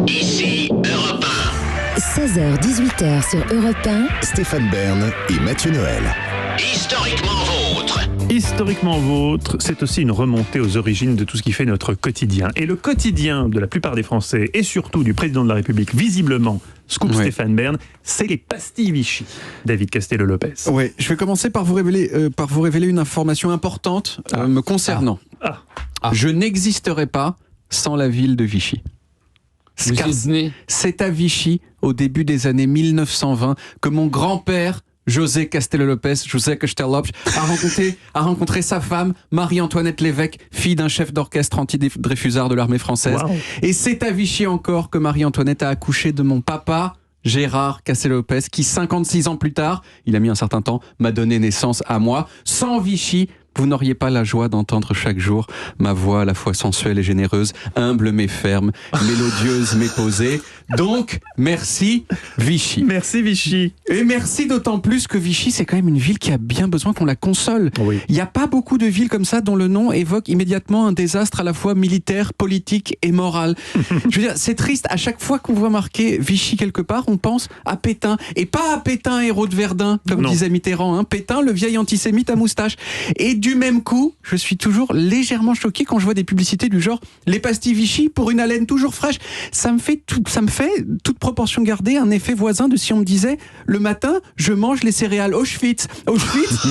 Ici Europe 16h-18h sur Europe 1. Stéphane Bern et Mathieu Noël. 1. Historiquement vôtre. Historiquement vôtre, c'est aussi une remontée aux origines de tout ce qui fait notre quotidien. Et le quotidien de la plupart des Français, et surtout du président de la République, visiblement, scoop Stéphane Bern, c'est les pastilles Vichy. David Castello-Lopez. Oui, je vais commencer par vous révéler une information importante me concernant. Je n'existerai pas sans la ville de Vichy. C'est à Vichy, au début des années 1920, que mon grand-père, José Castello-Lopez, a rencontré sa femme, Marie-Antoinette Lévesque, fille d'un chef d'orchestre anti-dreyfusard de l'armée française. Wow. Et c'est à Vichy encore que Marie-Antoinette a accouché de mon papa, Gérard Castello-Lopez, qui 56 ans plus tard, il a mis un certain temps, m'a donné naissance à moi. Sans Vichy, vous n'auriez pas la joie d'entendre chaque jour ma voix à la fois sensuelle et généreuse, humble mais ferme, mélodieuse mais posée. Donc, merci Vichy. Merci Vichy. Et merci d'autant plus que Vichy, c'est quand même une ville qui a bien besoin qu'on la console. Oui. Il n'y a pas beaucoup de villes comme ça dont le nom évoque immédiatement un désastre à la fois militaire, politique et moral. Je veux dire, c'est triste. À chaque fois qu'on voit marquer Vichy quelque part, on pense à Pétain. Et pas à Pétain, héros de Verdun, comme disait Mitterrand. Hein. Pétain, le vieil antisémite à moustache. Et du même coup, je suis toujours légèrement choqué quand je vois des publicités du genre les pastilles Vichy pour une haleine toujours fraîche. Ça me fait toute proportion gardée un effet voisin de si on me disait le matin je mange les céréales Auschwitz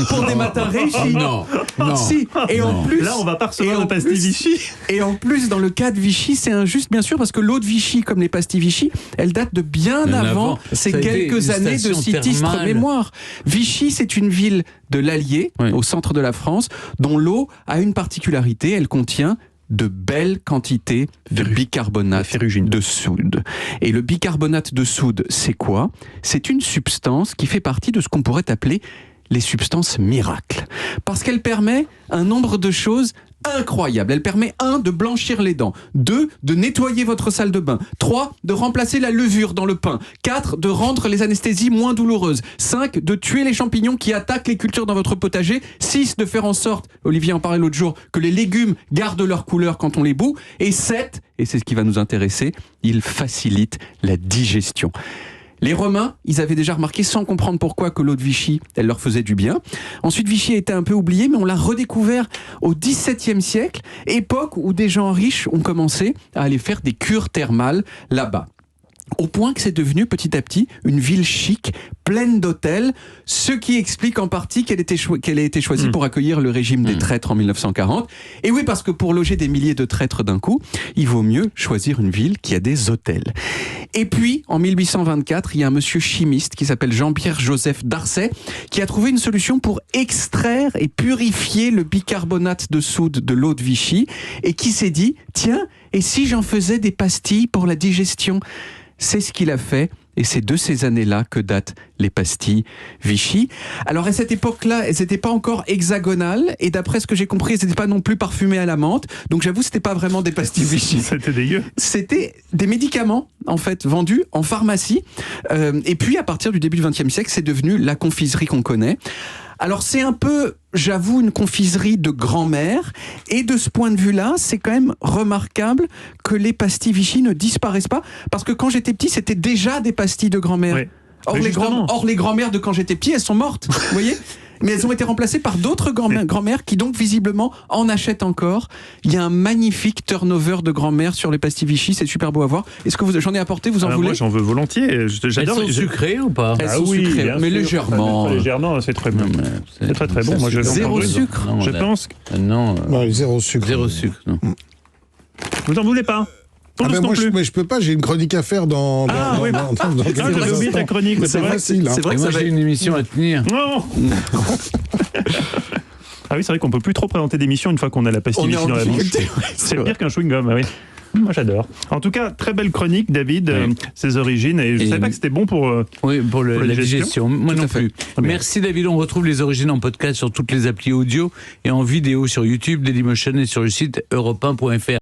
pour des matins réussis. Non. Si. Et en plus, là on va pas recevoir de pastilles Vichy. Et en plus, dans le cas de Vichy, c'est injuste bien sûr parce que l'eau de Vichy, comme les pastilles Vichy, elle date de bien avant ces quelques années de sinistre mémoire. Vichy, c'est une ville de l'Allier, au centre de la France, dont l'eau a une particularité, elle contient de belles quantités de bicarbonate de soude. Et le bicarbonate de soude, c'est quoi ? C'est une substance qui fait partie de ce qu'on pourrait appeler les substances miracles. Parce qu'elle permet un nombre de choses incroyables. Elle permet 1. de blanchir les dents, 2. de nettoyer votre salle de bain, 3. de remplacer la levure dans le pain, 4. de rendre les anesthésies moins douloureuses, 5. de tuer les champignons qui attaquent les cultures dans votre potager, 6. de faire en sorte, Olivier en parlait l'autre jour, que les légumes gardent leur couleur quand on les bout, et 7, et c'est ce qui va nous intéresser, il facilite la digestion. Les Romains, ils avaient déjà remarqué, sans comprendre pourquoi, que l'eau de Vichy, elle leur faisait du bien. Ensuite, Vichy a été un peu oublié, mais on l'a redécouvert au XVIIe siècle, époque où des gens riches ont commencé à aller faire des cures thermales là-bas. Au point que c'est devenu petit à petit une ville chic, pleine d'hôtels, ce qui explique en partie qu'elle a été choisie pour accueillir le régime des traîtres en 1940. Et oui, parce que pour loger des milliers de traîtres d'un coup, il vaut mieux choisir une ville qui a des hôtels. Et puis, en 1824, il y a un monsieur chimiste qui s'appelle Jean-Pierre Joseph Darcet qui a trouvé une solution pour extraire et purifier le bicarbonate de soude de l'eau de Vichy et qui s'est dit, tiens, et si j'en faisais des pastilles pour la digestion ? C'est ce qu'il a fait, et c'est de ces années-là que datent les pastilles Vichy. Alors à cette époque-là, elles n'étaient pas encore hexagonales, et d'après ce que j'ai compris, elles n'étaient pas non plus parfumées à la menthe, donc j'avoue, c'était pas vraiment des pastilles Vichy. C'était dégueu. C'était des médicaments, en fait, vendus en pharmacie, et puis à partir du début du XXe siècle, c'est devenu la confiserie qu'on connaît. Alors c'est un peu, j'avoue, une confiserie de grand-mère, et de ce point de vue-là, c'est quand même remarquable que les pastilles Vichy ne disparaissent pas, parce que quand j'étais petit, c'était déjà des pastilles de grand-mère. Oui. Or, les grand-mères de quand j'étais petit, elles sont mortes, vous voyez ? Mais elles ont été remplacées par d'autres grand-mères qui donc visiblement en achètent encore. Il y a un magnifique turnover de grand-mères sur les pastilles Vichy, c'est super beau à voir. Est-ce que j'en ai apporté, vous en voulez ? Moi j'en veux volontiers. J'adore. Elles sont sucrées ou pas ? Elles sont sucrées, mais légèrement. Légèrement, c'est très bon. C'est très très bon. Moi, zéro sucre. Non, je pense. Non. Zéro sucre. Zéro sucre. Non. Vous en voulez pas ? Moi, je peux pas, j'ai une chronique à faire dans j'avais oublié ta chronique. C'est facile. C'est vrai que moi, j'ai une émission à tenir. Non. Ah oui, c'est vrai qu'on peut plus trop présenter d'émissions une fois qu'on a la pastille Vichy dans la bouche. C'est pire qu'un chewing-gum, ah oui. Moi j'adore. En tout cas, très belle chronique, David, ses origines, et je ne savais pas que c'était bon pour la digestion. Moi non plus. Bien. Merci David, on retrouve les origines en podcast sur toutes les applis audio et en vidéo sur YouTube, Dailymotion et sur le site europe1.fr.